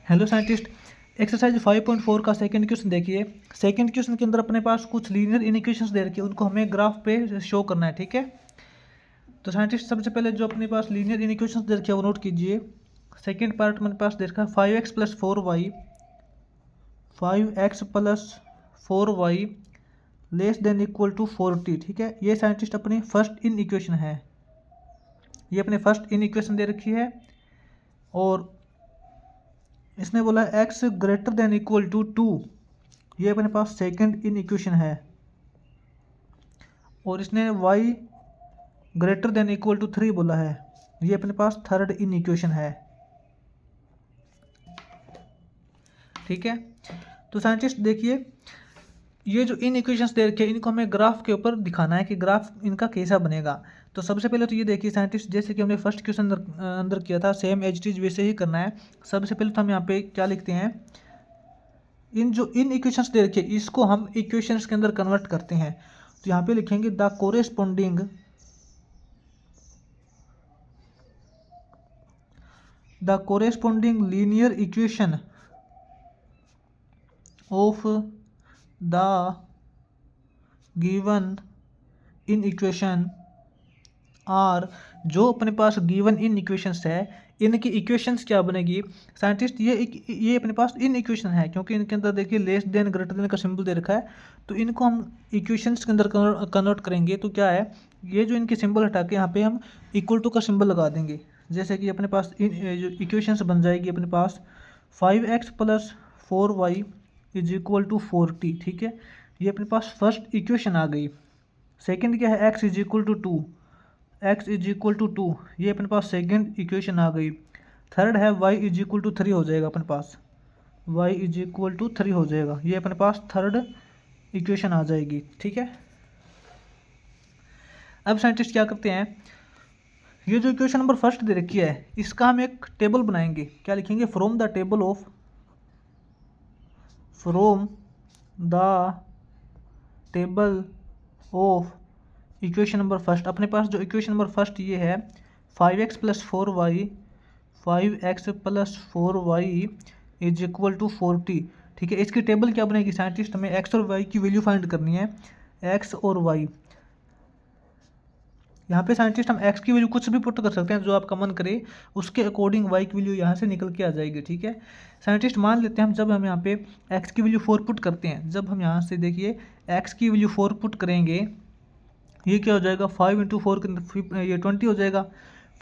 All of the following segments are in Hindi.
हेलो साइंटिस्ट, एक्सरसाइज 5.4 का सेकंड क्वेश्चन देखिए। सेकंड क्वेश्चन के अंदर अपने पास कुछ लीनियर इक्वेशंस दे रखी है, उनको हमें ग्राफ पे शो करना है। ठीक है, तो साइंटिस्ट सबसे पहले जो अपने पास लीनियर इक्वेशंस दे रखी है वो नोट कीजिए। सेकंड पार्ट मेरे पास दे रखा है 5x + 4y, 5x + 4y < 40। ठीक है, ये साइंटिस्ट अपनी फर्स्ट इन इक्वेशन है, ये अपने फर्स्ट इन इक्वेशन दे रखी है। और इसने बोला x > 2, ये अपने पास सेकंड इन इक्वेशन है। और इसने y > 3 बोला है, ये अपने पास थर्ड इन इक्वेशन है। ठीक है, तो साइंटिस्ट देखिए, ये जो इन इक्वेशंस दे रखे हैं इनको हमें ग्राफ के ऊपर दिखाना है कि ग्राफ इनका कैसा बनेगा। तो सबसे पहले तो ये देखिए साइंटिस्ट, जैसे कि हमने फर्स्ट क्वेश्चन अंदर किया था, सेम एज इट इज वैसे ही करना है। सबसे पहले तो हम यहाँ पे क्या लिखते हैं, इन इक्वेशंस दे रखे इसको हम इक्वेशंस के अंदर कन्वर्ट करते हैं। तो यहाँ पे लिखेंगे the corresponding linear equation of the given inequation are, जो अपने पास गिवन इन इक्वेशंस है इनकी इक्वेशंस क्या बनेगी साइंटिस्ट, ये अपने पास इन इक्वेशन है क्योंकि इनके अंदर देखिए लेस देन ग्रेटर देन का सिंबल दे रखा है। तो इनको हम इक्वेशंस के अंदर कन्वर्ट करेंगे तो क्या है, ये जो इनके सिंबल हटा के यहाँ पे हम इक्वल टू का सिंबल लगा देंगे। जैसे कि अपने पास जो इक्वेशंस बन जाएगी अपने पास 5x + 4y = 40। ठीक है, ये अपने पास फर्स्ट इक्वेशन आ गई। सेकेंड क्या है, x = 2, ये अपने पास सेकंड इक्वेशन आ गई। थर्ड है y = 3 हो जाएगा अपने पास, y = 3 हो जाएगा, ये अपने पास थर्ड इक्वेशन आ जाएगी। ठीक है, अब साइंटिस्ट क्या करते हैं, ये जो इक्वेशन नंबर फर्स्ट दे रखी है इसका हम एक टेबल बनाएंगे। क्या लिखेंगे, from the table of equation number first. अपने पास जो इक्वेशन नंबर फर्स्ट ये है 5x + 4y = 40। ठीक है, इसकी टेबल क्या बनेगी साइंटिस्ट, हमें x और y की वैल्यू फाइंड करनी है। x और y, यहाँ पे साइंटिस्ट हम x की वैल्यू कुछ भी पुट कर सकते हैं, जो आपका मन करे उसके अकॉर्डिंग y की वैल्यू यहाँ से निकल के आ जाएगी। ठीक है, साइंटिस्ट मान लेते हैं हम, जब हम यहाँ पे x की वैल्यू 4 पुट करते हैं, जब हम यहाँ से देखिए x की वैल्यू 4 पुट करेंगे, ये क्या हो जाएगा 5 × 4 के अंदर ये 20 हो जाएगा।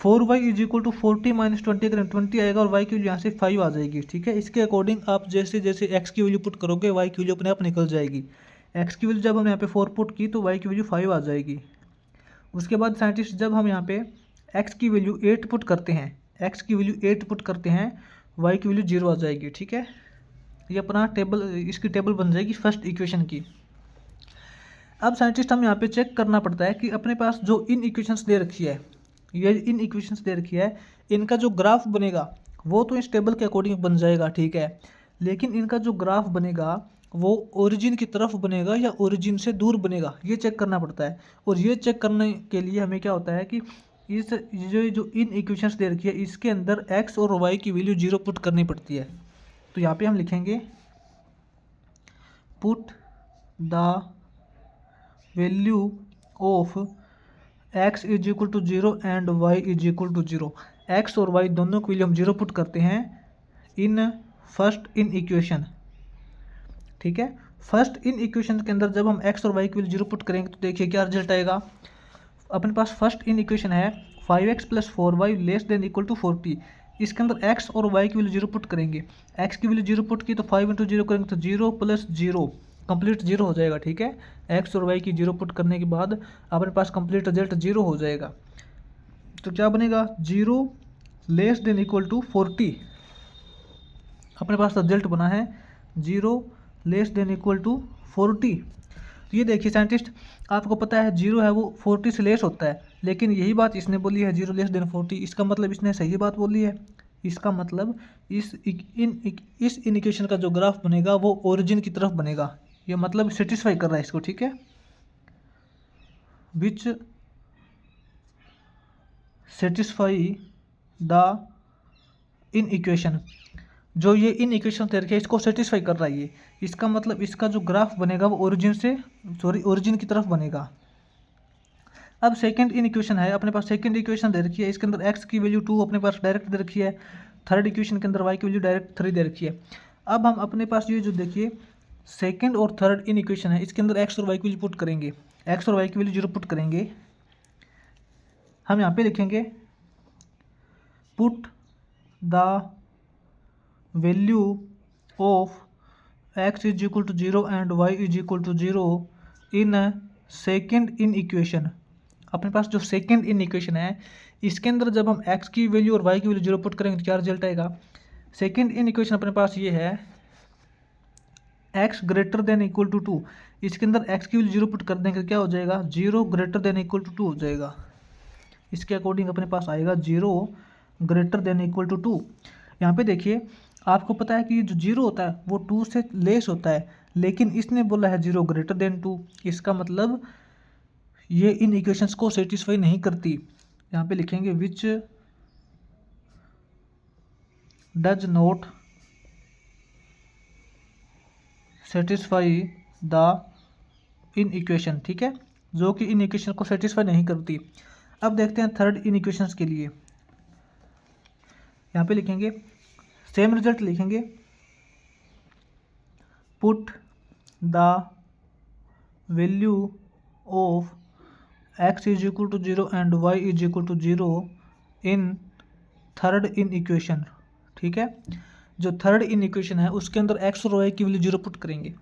4y = 40 - 20 करें 20 आएगा और y की वैल्यू यहाँ से 5 आ जाएगी। ठीक है, इसके अकॉर्डिंग आप जैसे जैसे x की वैल्यू पुट करोगे y की वैल्यू अपने आप निकल जाएगी। x की वैल्यू जब हमने यहाँ पे 4 पुट की तो y की वैल्यू 5 आ जाएगी। उसके बाद साइंटिस्ट जब हम यहाँ पे x की वैल्यू 8 पुट करते हैं, y की वैल्यू 0 आ जाएगी। ठीक है, ये अपना टेबल, इसकी टेबल बन जाएगी फर्स्ट इक्वेशन की। अब साइंटिस्ट हम यहाँ पे चेक करना पड़ता है कि अपने पास जो इन इक्वेशंस दे रखी है, ये इन इक्वेशंस दे रखी है, इनका जो ग्राफ बनेगा वो तो इस टेबल के अकॉर्डिंग बन जाएगा। ठीक है, लेकिन इनका जो ग्राफ बनेगा वो ओरिजिन की तरफ बनेगा या ओरिजिन से दूर बनेगा, ये चेक करना पड़ता है। और ये चेक करने के लिए हमें क्या होता है कि इस जो इन इक्वेशंस दे रखी है इसके अंदर x और y की वैल्यू 0 पुट करनी पड़ती है। तो यहाँ पे हम लिखेंगे put the value of x = 0 and y = 0। x और y दोनों की वैल्यू हम 0 पुट करते हैं इन फर्स्ट इन इक्वेशन। ठीक है, फर्स्ट इन इक्वेशन के अंदर जब हम x और y की वैल्यू 0 पुट करेंगे तो देखिए क्या रिजल्ट आएगा। अपने पास फर्स्ट इन इक्वेशन है 5x + 4y < 40। इसके अंदर x और y की वैल्यू 0 पुट करेंगे, x की वैल्यू 0 पुट की तो 5 × 0 करेंगे तो 0 + 0 कंप्लीट 0 हो जाएगा। ठीक है, x और y की 0 पुट करने के बाद अपने पास कंप्लीट रिजल्ट 0 हो जाएगा। तो क्या बनेगा, 0 < 40 अपने पास रिजल्ट बना है 0 < 40। तो ये देखिए साइंटिस्ट, आपको पता है 0 है वो 40 से लेस होता है, लेकिन यही बात इसने बोली है 0 < 40। इसका मतलब इसने सही बात बोली है। इसका मतलब इस इक्वेशन का जो ग्राफ बनेगा वो ओरिजिन की तरफ बनेगा, ये मतलब सेटिस्फाई कर रहा है इसको। ठीक है, विच सेटिस्फाई द इन इक्वेशन, जो ये इन इक्वेशन दे रखी है इसको सेटिस्फाई कर रहा है ये। इसका मतलब इसका जो ग्राफ बनेगा वो ओरिजिन की तरफ बनेगा। अब सेकंड इन इक्वेशन है, अपने पास सेकंड इक्वेशन दे रखी है, इसके अंदर x की वैल्यू 2 अपने पास डायरेक्ट दे रखी है, थर्ड इक्वेशन के अंदर y की वैल्यू डायरेक्ट 3 दे रखी है। अब हम अपने पास ये जो देखिए सेकंड और थर्ड इन इक्वेशन है, इसके अंदर x और y की वैल्यू पुट करेंगे, x और y की वैल्यू 0 पुट करेंगे। हम यहाँ पे लिखेंगे put the value of x is equal to 0 and y is equal to 0 in second inequation. अपने पास जो सेकंड इन इक्वेशन है इसके अंदर जब हम x की वैल्यू और y की वैल्यू 0 पुट करेंगे तो क्या रिजल्ट आएगा। सेकंड इन इक्वेशन अपने पास ये है x greater than equal to 2, इसके अंदर x की वैल्यू 0 पुट कर देंगे क्या हो जाएगा, 0 ग्रेटर देन इक्वल टू 2 हो जाएगा। इसके अकॉर्डिंग अपने पास आएगा 0 ग्रेटर देन इक्वल टू 2। यहाँ पे देखिए आपको पता है कि ये जो 0 होता है वो 2 से लेस होता है, लेकिन इसने बोला है 0 ग्रेटर देन 2, इसका मतलब ये इन इक्वेशंस को सेटिस्फाई नहीं करती। यहाँ पे लिखेंगे which does not satisfy the in equation, ठीक है, जो कि इन इक्वेशन को सेटिस्फाई नहीं करती। अब देखते हैं थर्ड इन इक्वेशंस के लिए। यहाँ पे लिखेंगे सेम रिजल्ट लिखेंगे, put the value of x is equal to 0 and y is equal to 0 in third inequation, ठीक है। जो थर्ड इन इक्वेशन है उसके अंदर x और y की वैल्यू 0 पुट करेंगे।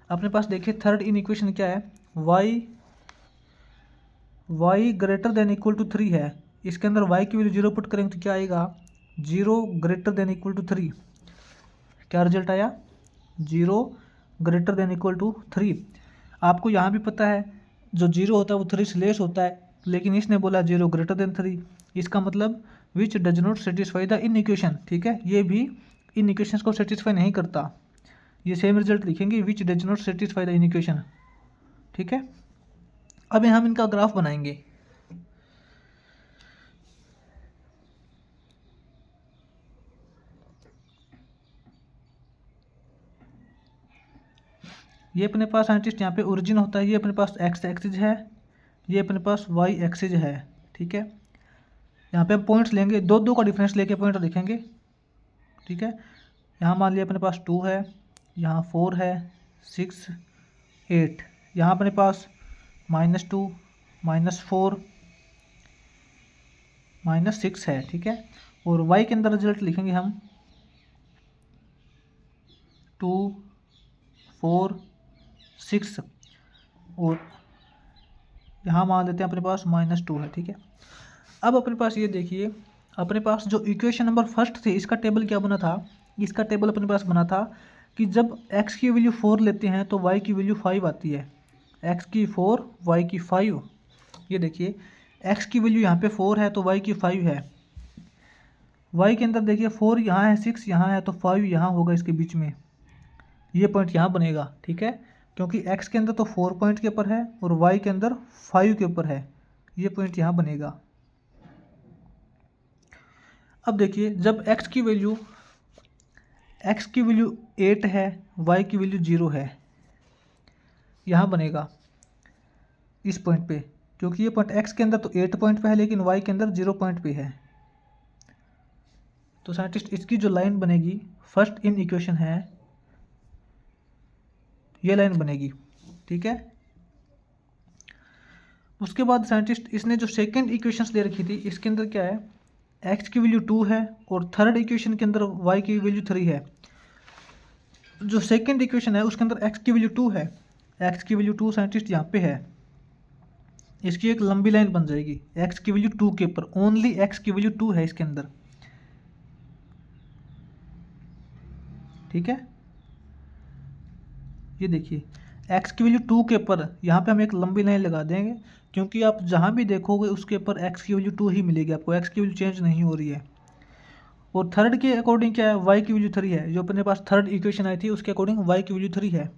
अपने पास देखिए थर्ड इन इक्वेशन क्या है, y greater than equal to 3 है, इसके अंदर y की वैल्यू 0 पुट करेंगे तो क्या आएगा, 0 ग्रेटर देन इक्वल टू 3। क्या रिजल्ट आया, 0 ग्रेटर देन इक्वल टू 3। आपको यहाँ भी पता है जो 0 होता है वो 3 से लेस होता है, लेकिन इसने बोला 0 ग्रेटर देन 3, इसका मतलब which does not satisfy the in equation, ठीक है, ये भी इन इक्वेशंस को सेटिस्फाई नहीं करता। ये सेम रिजल्ट लिखेंगे which does not satisfy the in equation, ठीक है। अब हम इनका ग्राफ बनाएंगे। ये अपने पास साइंटिस्ट यहाँ पे ओरिजिन होता है, ये अपने पास x एक्सिस है, ये अपने पास y एक्सिस है, ठीक है। यहाँ पे हम पॉइंट्स लेंगे, दो दो का डिफरेंस लेके पॉइंट लिखेंगे, ठीक है। यहाँ मान लिया अपने पास 2 है, यहाँ 4 है, 6 8, यहाँ अपने पास -2 -4 -6 है, ठीक है। और y के अंदर रिजल्ट लिखेंगे हम 2 4 6 और यहाँ मान लेते हैं अपने पास -2 है, ठीक है। अब अपने पास ये देखिए अपने पास जो इक्वेशन नंबर फर्स्ट थी इसका टेबल क्या बना था, इसका टेबल अपने पास बना था कि जब x की वैल्यू 4 लेते हैं तो y की वैल्यू 5 आती है, x की 4 y की 5। ये देखिए x की वैल्यू यहाँ पे 4 है तो y की 5 है, y के अंदर देखिए 4 यहाँ है, 6 यहाँ है, तो 5 यहाँ होगा इसके बीच में, ये पॉइंट यहाँ बनेगा, ठीक है, क्योंकि x के अंदर तो 4 पॉइंट के ऊपर है और y के अंदर 5 के ऊपर है, ये पॉइंट यहाँ बनेगा। अब देखिए जब x की वैल्यू 8 है, y की वैल्यू 0 है, यहाँ बनेगा इस पॉइंट पे, क्योंकि ये पॉइंट x के अंदर तो 8 पॉइंट पे है लेकिन y के अंदर 0 पॉइंट पे है। तो साइंटिस्ट इसकी जो लाइन बनेगी फर्स्ट इन इक्वेशन है, ये लाइन बनेगी, ठीक है। उसके बाद साइंटिस्ट इसने जो सेकंड इक्वेशंस दे रखी थी इसके अंदर क्या है, x की वैल्यू 2 है और थर्ड इक्वेशन के अंदर y की वैल्यू 3 है। जो सेकंड इक्वेशन है उसके अंदर x की वैल्यू 2 है, x की वैल्यू 2 साइंटिस्ट यहाँ पे है, इसकी एक लंबी लाइन बन जाएगी x की वैल्यू 2 के ऊपर, ओनली x की वैल्यू 2 है इसके अंदर, ठीक है। ये देखिए x की वैल्यू 2 के ऊपर यहाँ पे हम एक लंबी लाइन लगा देंगे, क्योंकि आप जहाँ भी देखोगे उसके ऊपर x की वैल्यू 2 ही मिलेगी आपको, x की वैल्यू चेंज नहीं हो रही है। और थर्ड के अकॉर्डिंग क्या है, y की वैल्यू 3 है, जो अपने पास थर्ड इक्वेशन आई थी उसके अकॉर्डिंग y की वैल्यू 3 है,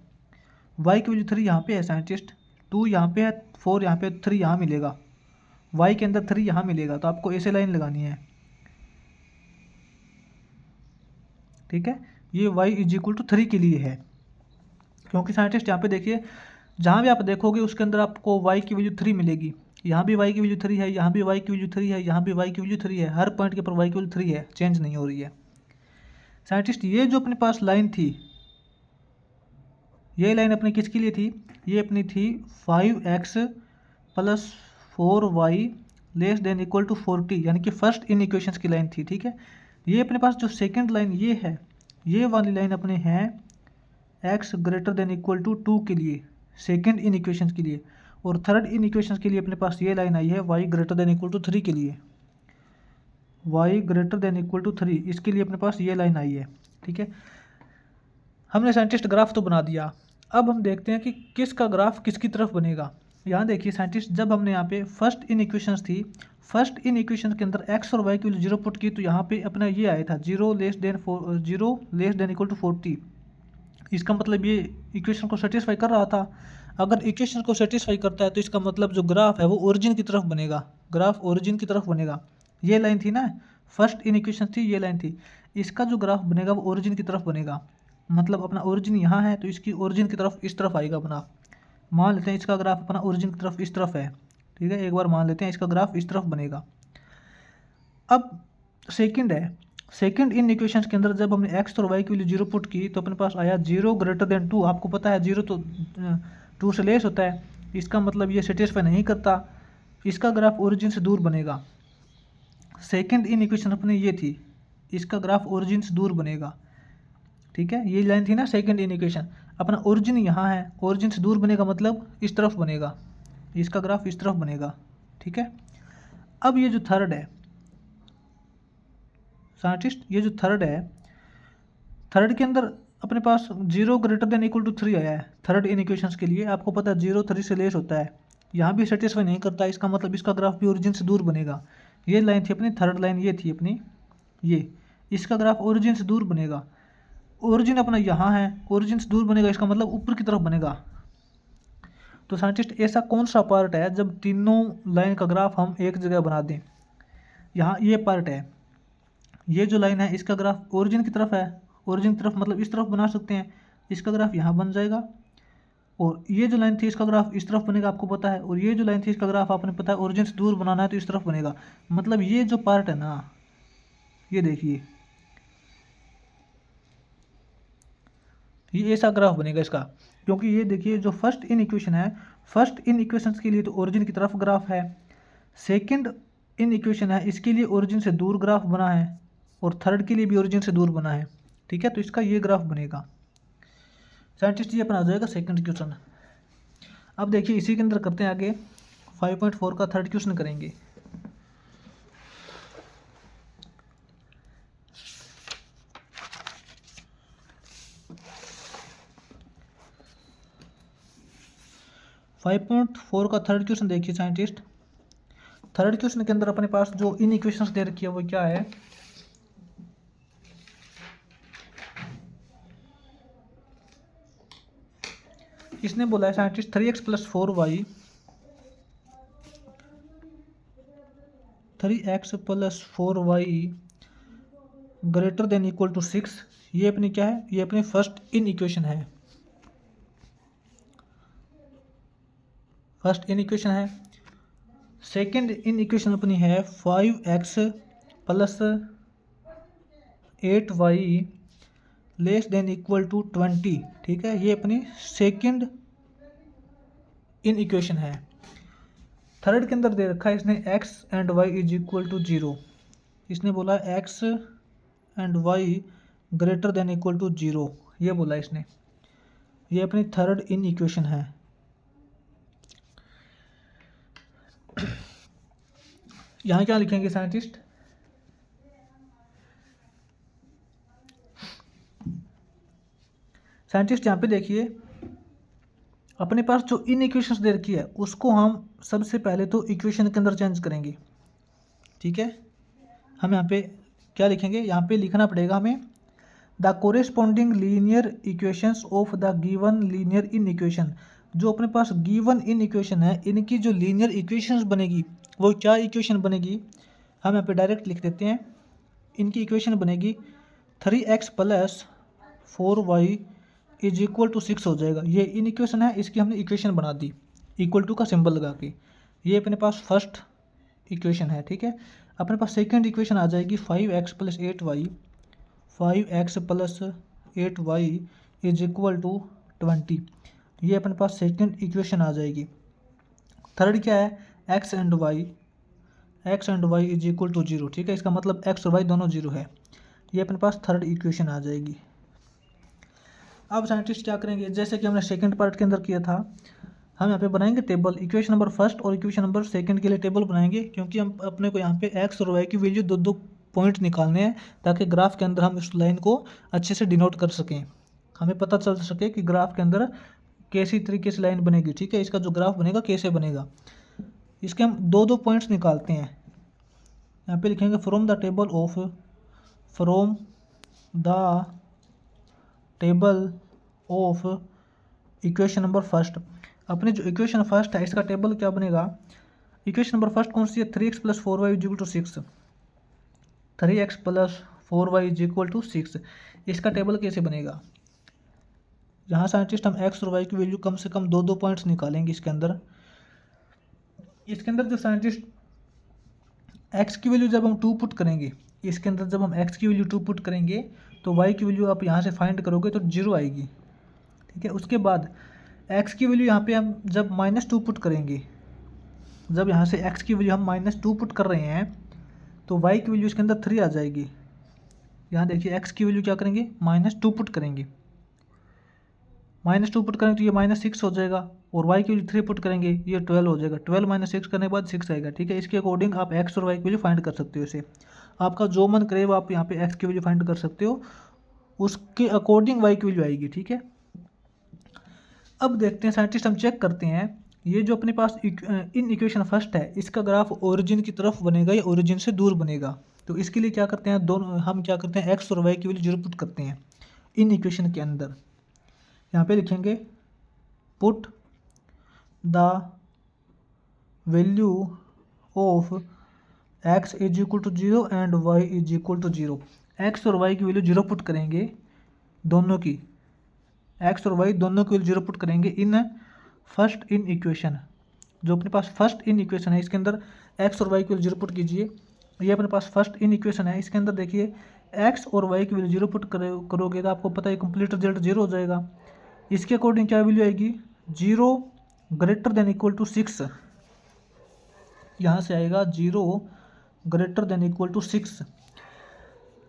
y की वैल्यू 3 यहाँ पे है साइंटिस्ट, 2 यहाँ पे है, 4 यहाँ पे, 3 यहाँ मिलेगा, y के अंदर 3 यहाँ मिलेगा, तो आपको ऐसे लाइन लगानी है। ठीक है, ये y इज इक्वल टू 3 के लिए है, क्योंकि साइंटिस्ट यहाँ पे देखिए जहाँ भी आप देखोगे उसके अंदर आपको y की वैल्यू 3 मिलेगी। यहाँ भी y की वैल्यू 3 है, यहाँ भी y की वैल्यू 3 है, यहाँ भी y की वैल्यू 3 है, हर पॉइंट के ऊपर y की वैल्यू 3 है, चेंज नहीं हो रही है। साइंटिस्ट ये जो अपने पास लाइन थी, ये लाइन अपनी किसके लिए थी, ये अपनी थी 5x plus 4y less than equal to 40, यानी कि फर्स्ट इन इक्वेशंस की लाइन थी। ठीक है, ये अपने पास जो सेकंड लाइन ये है, ये वाली लाइन अपने हैं x greater than equal to 2 के लिए, सेकंड इन इक्वेशंस के लिए, और थर्ड इन इक्वेशंस के लिए अपने पास ये लाइन आई है y greater than equal to 3 के लिए, y greater than equal to 3, इसके लिए अपने पास ये लाइन आई है। ठीक है, हमने साइंटिस्ट ग्राफ तो बना दिया, अब हम देखते हैं कि किसका ग्राफ किसकी तरफ बनेगा। यहाँ देखिए साइंटिस्ट, जब हमने यहाँ पे फर्स्ट इन इक्वेशंस थी, फर्स्ट इन इक्वेशन के अंदर x और y की वैल्यू 0 पुट की, तो यहाँ पे अपना ये आया था 0 लेस देन इक्वल टू 40। इसका मतलब ये इक्वेशन को सेटिस्फाई कर रहा था। अगर इक्वेशन को सेटिस्फाई करता है तो इसका मतलब जो ग्राफ है वो ओरिजिन की तरफ बनेगा, ग्राफ ओरिजिन की तरफ बनेगा। ये लाइन थी ना, फर्स्ट इन इक्वेशन थी, ये लाइन थी, इसका जो ग्राफ बनेगा वो ओरिजिन की तरफ बनेगा। मतलब अपना ओरिजिन यहाँ है तो इसकी ओरिजिन की तरफ इस तरफ आएगा अपना। मान लेते हैं इसका ग्राफ अपना ओरिजिन की तरफ इस तरफ है। ठीक है, एक बार मान लेते हैं इसका ग्राफ इस तरफ बनेगा। अब सेकंड है, सेकंड इन इक्वेशंस के अंदर जब हमने x और y की वैल्यू 0 पुट की तो अपने पास आया 0 ग्रेटर देन 2। आपको पता है 0 तो 2 से लेस होता है, इसका मतलब ये सेटिस्फाई नहीं करता, इसका ग्राफ ओरिजिन से दूर बनेगा। सेकंड इन इक्वेशन अपने ये थी, इसका ग्राफ ओरिजिन से दूर बनेगा। ठीक है, ये लाइन थी ना सेकंड इन इक्वेशन, अपना ओरिजिन यहाँ है, ओरिजिन से दूर बनेगा मतलब इस तरफ बनेगा, इसका ग्राफ इस तरफ बनेगा। ठीक है, अब ये जो थर्ड है साइंटिस्ट, ये जो थर्ड है, थर्ड के अंदर अपने पास 0 ग्रेटर देन इक्वल टू 3 आया है थर्ड इन इक्वेशंस के लिए। आपको पता है 0 3 से लेस होता है, यहाँ भी सेटिस्फाई नहीं करता, इसका मतलब इसका ग्राफ भी ओरिजिन से दूर बनेगा। ये लाइन थी अपनी थर्ड लाइन, ये थी अपनी ये, इसका ग्राफ ओरिजिन से दूर बनेगा। ओरिजिन अपना यहाँ है, ओरिजिन से दूर बनेगा, इसका मतलब ऊपर की तरफ बनेगा। तो साइंटिस्ट ऐसा कौन सा पार्ट है जब तीनों लाइन का ग्राफ हम एक जगह बना दें। यहाँ ये पार्ट है, ये जो लाइन है इसका ग्राफ ओरिजिन की तरफ है, ओरिजिन की तरफ मतलब इस तरफ बना सकते हैं, इसका ग्राफ यहाँ बन जाएगा। और ये जो लाइन थी इसका ग्राफ इस तरफ बनेगा, आपको पता है, और ये जो लाइन थी इसका ग्राफ आपने पता है ओरिजिन से दूर बनाना है तो इस तरफ बनेगा। मतलब ये जो पार्ट है ना, ये देखिए ये ऐसा ग्राफ बनेगा इसका, क्योंकि ये देखिए जो फर्स्ट इन इक्वेशन है, फर्स्ट इन इक्वेशंस के लिए तो ओरिजिन की तरफ ग्राफ है, सेकंड इन इक्वेशन है इसके लिए ओरिजिन से दूर ग्राफ बना है, और थर्ड के लिए भी ओरिजिन से दूर बना है। ठीक है, तो इसका ये ग्राफ बनेगा। साइंटिस्ट ये अपना आ जाएगा सेकंड क्वेश्चन। अब देखिए इसी के अंदर करते हैं आगे, 5.4 का थर्ड क्वेश्चन करेंगे। .4 का थर्ड क्वेश्चन देखिए साइंटिस्ट, थर्ड क्वेश्चन के अंदर अपने पास जो इन इक्वेशंस दे रखी है वो क्या है, इसने बोला है scientist 3x plus 4y, 3x plus 4y greater than equal to 6। ये अपनी क्या है, ये अपनी फर्स्ट इन इक्वेशन है, फर्स्ट इन इक्वेशन है। सेकंड इन इक्वेशन अपनी है 5x plus 8y less than equal to 20। ठीक है, ये अपनी सेकंड इन इक्वेशन है। थर्ड के अंदर दे रखा है इसने x and y is equal to 0, इसने बोला x and y greater than equal to 0, ये बोला इसने, ये अपनी थर्ड इन इक्वेशन है। यहाँ क्या लिखेंगे साइंटिस्ट, साइंटिस्ट यहाँ पे देखिए अपने पास जो इन इक्वेशंस दे रखी है उसको हम सबसे पहले तो इक्वेशन के अंदर चेंज करेंगे। ठीक है, हम यहाँ पे क्या लिखेंगे, यहाँ पे लिखना पड़ेगा हमें the corresponding linear equations of the given linear in equation. जो अपने पास गिवन इन इक्वेशन है इनकी जो लीनियर इक्वेशंस बनेगी वो क्या इक्वेशन बनेगी, हम यहाँ पे डायरेक्ट लिख देते हैं, इनकी इक्वेशन बनेगी 3x plus 4y is equal to 6 हो जाएगा। ये इन इक्वेशन है, इसकी हमने इक्वेशन बना दी इक्वल टू का सिंबल लगा के। ये अपने पास फर्स्ट इक्वेशन है, ठीक है। अपने पास सेकंड इक्वेशन आ जाएगी 5x plus 8y, 5x plus 8y is equal to 20। ये अपने पास सेकंड इक्वेशन आ जाएगी। थर्ड क्या है, x and y is equal to 0, ठीक है। इसका मतलब x और y दोनों 0 है। ये अपने पास थर्ड इक्वेशन आ जाएगी। अब साइंटिस्ट क्या करेंगे, जैसे कि हमने सेकंड पार्ट के अंदर किया था, हम यहाँ पे बनाएंगे टेबल। इक्वेशन नंबर फर्स्ट और इक्वेशन नंबर सेकंड के लिए टेबल बनाएंगे, क्योंकि हम अपने को यहाँ पे x और y की वैल्यू दो दो पॉइंट निकालने हैं, ताकि ग्राफ के अंदर हम इस लाइन को अच्छे से डिनोट कर सकें, हमें पता चल सके कि ग्राफ के अंदर कैसी तरीके से लाइन बनेगी, ठीक है। इसका जो ग्राफ बनेगा कैसे बनेगा, इसके हम दो दो पॉइंट्स निकालते हैं। यहाँ पे लिखेंगे from the table of equation number first. अपने जो इक्वेशन फर्स्ट है इसका टेबल क्या बनेगा, इक्वेशन नंबर फर्स्ट कौन सी है, 3x plus 4y is equal to 6, 3x plus 4y is equal to 6। इसका टेबल कैसे बनेगा, यहाँ साइंटिस्ट हम x और y की वैल्यू कम से कम दो दो पॉइंट्स निकालेंगे इसके अंदर। जो साइंटिस्ट x की वैल्यू जब हम 2 पुट करेंगे, इसके अंदर जब हम x की वैल्यू 2 पुट करेंगे तो y की वैल्यू आप यहाँ से फाइंड करोगे तो 0 आएगी, ठीक है। उसके बाद x की वैल्यू यहाँ पे हम जब -2 पुट करेंगे, जब यहाँ से x की वैल्यू हम -2 पुट कर रहे हैं तो y की वैल्यू इसके अंदर 3 आ जाएगी। यहाँ देखिए x की वैल्यू क्या करेंगे, -2 पुट करेंगे, -2 पुट करेंगे तो ये -6 हो जाएगा, और y की वैल्यू 3 पुट करेंगे ये 12 हो जाएगा। 12 - 6 करने के बाद 6 आएगा, ठीक है। इसके अकॉर्डिंग आप x और y की वैल्यू फाइंड कर सकते हो। इसे आपका जो मन करे वो आप यहाँ पे x की वैल्यू फाइंड कर सकते हो, उसके अकॉर्डिंग y की वैल्यू आएगी, ठीक है। अब देखते हैं साइंटिस्ट, हम चेक करते हैं ये जो अपने पास इन इक्वेशन फर्स्ट है, इसका ग्राफ ओरिजिन की तरफ बनेगा या ओरिजिन से दूर बनेगा। तो इसके लिए क्या करते हैं, दोनों हम क्या करते हैं, x और y की वैल्यू 0 पुट करते हैं इन इक्वेशन के अंदर। यहाँ पे लिखेंगे put the value of x is equal to 0 and y is equal to 0। x और y की वैल्यू 0 पुट करेंगे, दोनों की x और y दोनों की वैल्यू 0 पुट करेंगे इन फर्स्ट इन इक्वेशन। जो अपने पास फर्स्ट इन इक्वेशन है इसके अंदर x और y की वैल्यू 0 पुट कीजिए। ये अपने पास फर्स्ट इन इक्वेशन है, इसके अंदर देखिए x और y की वैल्यू 0 पुट करोगे तो आपको पता है कंप्लीट रिजल्ट 0 हो जाएगा। इसके अकॉर्डिंग क्या वैल्यू आएगी, 0 ग्रेटर देन इक्वल टू 6। यहाँ से आएगा 0 ग्रेटर देन इक्वल टू 6।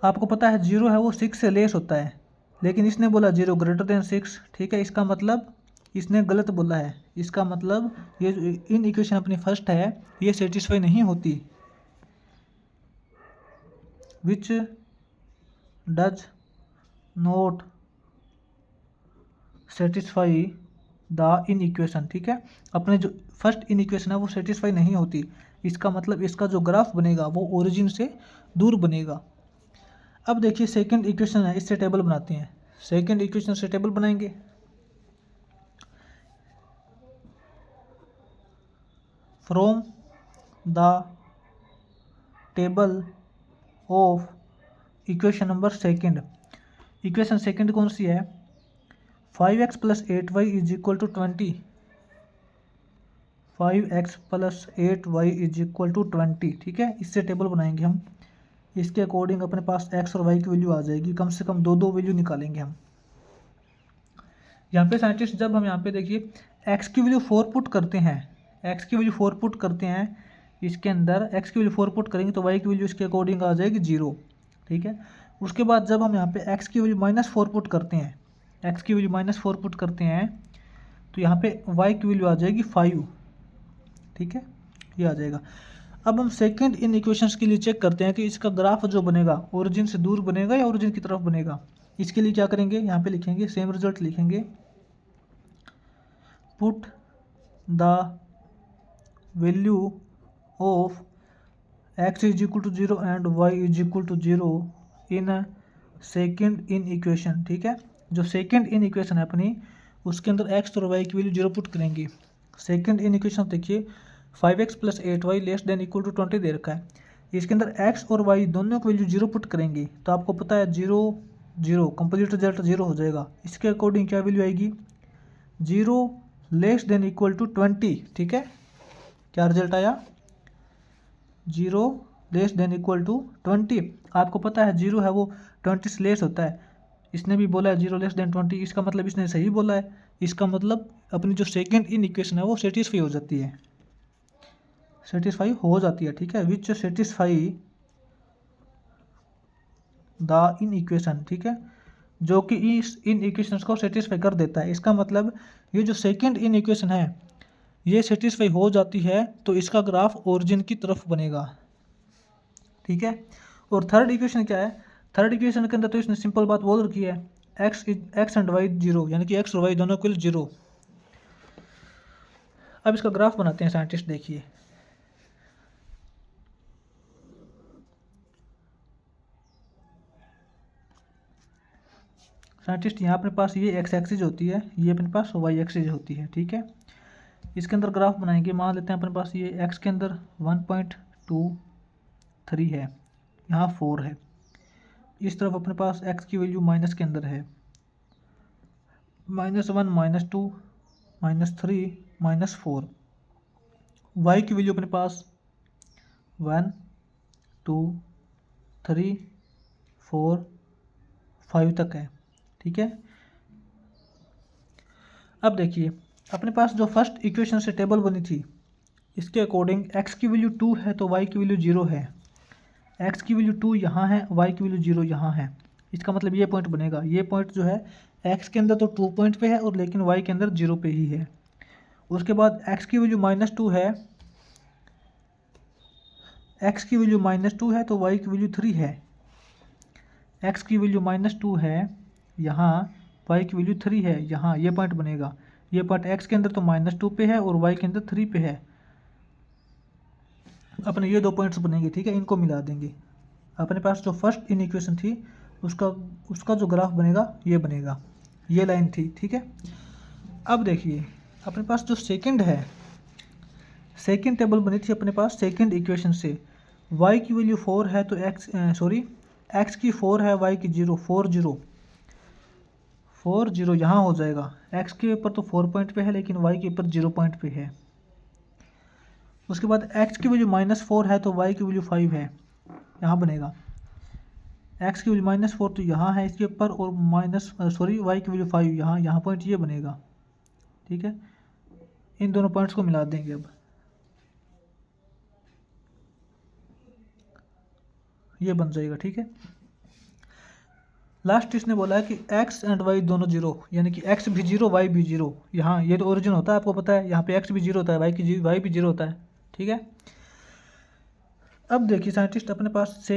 आपको पता है 0 है वो 6 से लेस होता है, लेकिन इसने बोला 0 ग्रेटर देन 6, ठीक है। इसका मतलब इसने गलत बोला है, इसका मतलब ये इन इक्वेशन अपनी फर्स्ट है ये सेटिस्फाई नहीं होती, which does not satisfy the in equation, ठीक है। अपने जो फर्स्ट इन इक्वेशन है वो सेटिस्फाई नहीं होती, इसका मतलब इसका जो ग्राफ बनेगा वो ओरिजिन से दूर बनेगा। अब देखिए सेकंड इक्वेशन है, इससे टेबल बनाते हैं। सेकंड इक्वेशन से टेबल बनाएंगे, from the table of equation number second. Equation second कौन सी है, 5x plus 8y is equal to 20, 5x plus 8y is equal to 20, ठीक है। इससे टेबल बनाएंगे हम, इसके अकॉर्डिंग अपने पास x और y की वैल्यू आ जाएगी, कम से कम दो दो वैल्यू निकालेंगे हम। यहाँ पे साइंटिस्ट जब हम यहाँ पे देखिए x की वैल्यू 4 पुट करते हैं, x की वैल्यू 4 पुट करते हैं इसके अंदर, x की वैल्यू 4 पुट करेंगे तो y की वैल्यू इसके अकॉर्डिंग आ जाएगी 0, ठीक है। उसके बाद जब हम यहाँ पे x की वैल्यू -4 पुट करते हैं, x की वैल्यू -4 पुट करते हैं तो यहाँ पे y की वैल्यू आ जाएगी 5, ठीक है, ये आ जाएगा। अब हम सेकंड इन इक्वेशंस के लिए चेक करते हैं कि इसका ग्राफ जो बनेगा ओरिजिन से दूर बनेगा या ओरिजिन की तरफ बनेगा। इसके लिए क्या करेंगे, यहाँ पे लिखेंगे सेम रिजल्ट लिखेंगे, put the value of x is equal to 0 and y is equal to 0 in second inequation, ठीक है। जो सेकंड इन इक्वेशन है अपनी, उसके अंदर x और y की वैल्यू 0 पुट करेंगे। सेकंड इन इक्वेशन देखिए 5x plus 8y less than equal to 20 दे रखा है, इसके अंदर एक्स और वाई दोनों की वैल्यू 0 पुट करेंगे तो आपको पता है 0 0 कंप्लीट रिजल्ट 0 हो जाएगा। इसके अकॉर्डिंग क्या वैल्यू आएगी, 0 लेस देन इक्वल टू 20। ठीक है, क्या रिजल्ट आया, 0 लेस देन इक्वल टू 20। आपको पता है 0 है वो 20 से लेस होता है, इसने भी बोला है 0 लेस देन 20, इसका मतलब इसने सही बोला है। इसका मतलब अपनी जो सेकेंड इन इक्वेशन है वो सेटिस्फाई हो जाती है, सेटिस्फाई हो जाती है। ठीक है, विच सेटिस्फाई द इन इक्वेशन, ठीक है, जो कि इस इन इक्वेशंस को सेटिस्फाई कर देता है। इसका मतलब ये जो सेकेंड इन इक्वेशन है ये सेटिस्फाई हो जाती है तो इसका ग्राफ ओरिजिन की तरफ बनेगा। ठीक है, और थर्ड इक्वेशन क्या है, थर्ड इक्वेशन के अंदर तो इसने सिंपल बात बोल रखी है, एक्स एंड वाई 0, यानी कि एक्स और वाई दोनों के लिए 0। अब इसका ग्राफ बनाते हैं साइंटिस्ट, देखिए साइंटिस्ट यहाँ अपने पास ये एक्स एक्सिस होती है, ये अपने पास वाई एक्सिस होती है। ठीक है, इसके अंदर ग्राफ बनाएंगे, मान लेते हैं अपने पास ये एक्स के अंदर 1.23 है, यहाँ 4 है, इस तरफ अपने पास एक्स की वैल्यू माइनस के अंदर है, -1 -2 -3 -4। वाई की वैल्यू अपने पास 1 2 3 4 5 तक है। ठीक है, अब देखिए अपने पास जो फर्स्ट इक्वेशन से टेबल बनी थी इसके अकॉर्डिंग एक्स की वैल्यू 2 है तो वाई की वैल्यू 0 है, एक्स की वैल्यू 2 यहाँ है, वाई की वैल्यू 0 यहाँ है। इसका मतलब ये पॉइंट बनेगा, ये पॉइंट जो है एक्स के अंदर तो 2 पॉइंट पे है और लेकिन वाई के अंदर 0 पे ही है। उसके बाद एक्स की वैल्यू -2 है, एक्स की वैल्यू -2 है तो वाई की वैल्यू 3 है, एक्स की वैल्यू -2 है यहाँ, वाई की वैल्यू 3 है यहाँ, ये पॉइंट बनेगा। ये पॉइंट एक्स के अंदर तो -2 पे है और वाई के अंदर 3 पे है, अपने ये दो पॉइंट्स बनेंगे। ठीक है, इनको मिला देंगे, अपने पास जो फर्स्ट इन इक्वेशन थी उसका उसका जो ग्राफ बनेगा ये बनेगा, ये लाइन थी। ठीक है, अब देखिए अपने पास जो सेकंड है, सेकंड टेबल बनी थी अपने पास सेकंड इक्वेशन से, y की वैल्यू 4 है तो x की 4 है, y की 0, 4 0 यहाँ हो जाएगा। x के ऊपर तो 4 पॉइंट पे है लेकिन y के ऊपर 0 पॉइंट पे है। उसके बाद x की वैल्यू -4 है तो y की वैल्यू 5 है, यहाँ बनेगा। x की वैल्यू -4 तो यहाँ है इसके ऊपर और y की वैल्यू 5 यहाँ, यहाँ पॉइंट ये बनेगा। ठीक है, इन दोनों पॉइंट्स को मिला देंगे, अब ये बन जाएगा। ठीक है, लास्ट इसने बोला है कि x एंड y दोनों 0, यानी कि x भी 0 y भी 0। यहाँ ये तो ओरिजिन होता है, आपको पता है, यहाँ पे x भी 0 होता है, y भी 0 होता है। ठीक है, अब देखिए साइंटिस्ट अपने पास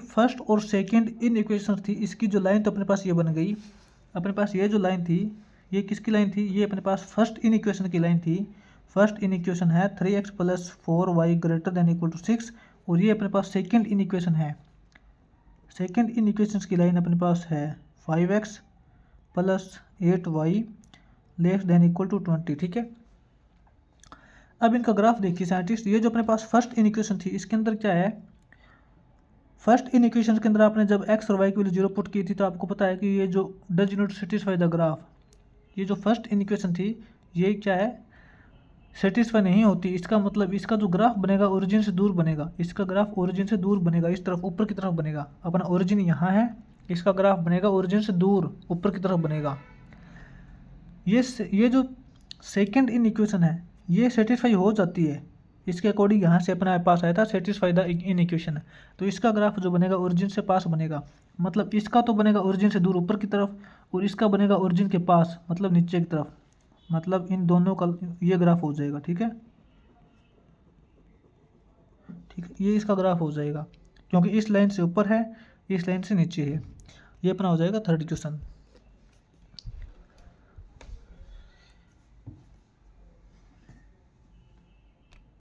फर्स्ट और सेकंड इन इक्वेशन थी, इसकी जो लाइन तो अपने पास ये बन गई। अपने पास ये जो लाइन थी ये किसकी लाइन थी, ये अपने पास फर्स्ट इन इक्वेशन की लाइन थी। फर्स्ट इन इक्वेशन है 3x + 4y > 6 और ये अपने पास सेकंड इन इक्वेशन है। सेकंड इन इक्वेशंस की लाइन अपने पास है 5x + 8y > 20। ठीक है, अब इनका ग्राफ देखिए साइंटिस्ट, ये जो अपने पास फर्स्ट इन इक्वेशन थी इसके अंदर क्या है, फर्स्ट इन इक्वेशन के अंदर आपने जब x और y की वैल्यू 0 पुट की थी तो आपको पता है कि ये जो does not satisfy the graph, ये जो फर्स्ट इन इक्वेशन थी ये क्या है, सेटिस्फाई नहीं होती। इसका मतलब इसका जो ग्राफ बनेगा ओरिजिन से दूर बनेगा, इसका ग्राफ ओरिजिन से दूर बनेगा, इस तरफ ऊपर की तरफ बनेगा। अपना ओरिजिन यहाँ है, इसका ग्राफ बनेगा ओरिजिन से दूर ऊपर की तरफ बनेगा। ये जो सेकंड इन इक्वेशन है ये सेटिस्फाई हो जाती है, इसके अकॉर्डिंग यहाँ से अपना पास आया था सेटिस्फाई द इन इक्वेशन, तो इसका ग्राफ जो बनेगा ओरिजिन से पास बनेगा, मतलब इसका तो बनेगा ओरिजिन से दूर ऊपर की तरफ और इसका बनेगा ओरिजिन के पास मतलब नीचे की तरफ, मतलब इन दोनों का ये ग्राफ हो जाएगा। ठीक है, ठीक है, ये इसका ग्राफ हो जाएगा क्योंकि इस लाइन से ऊपर है, इस लाइन से नीचे है। ये अपना हो जाएगा थर्ड इक्वेशन।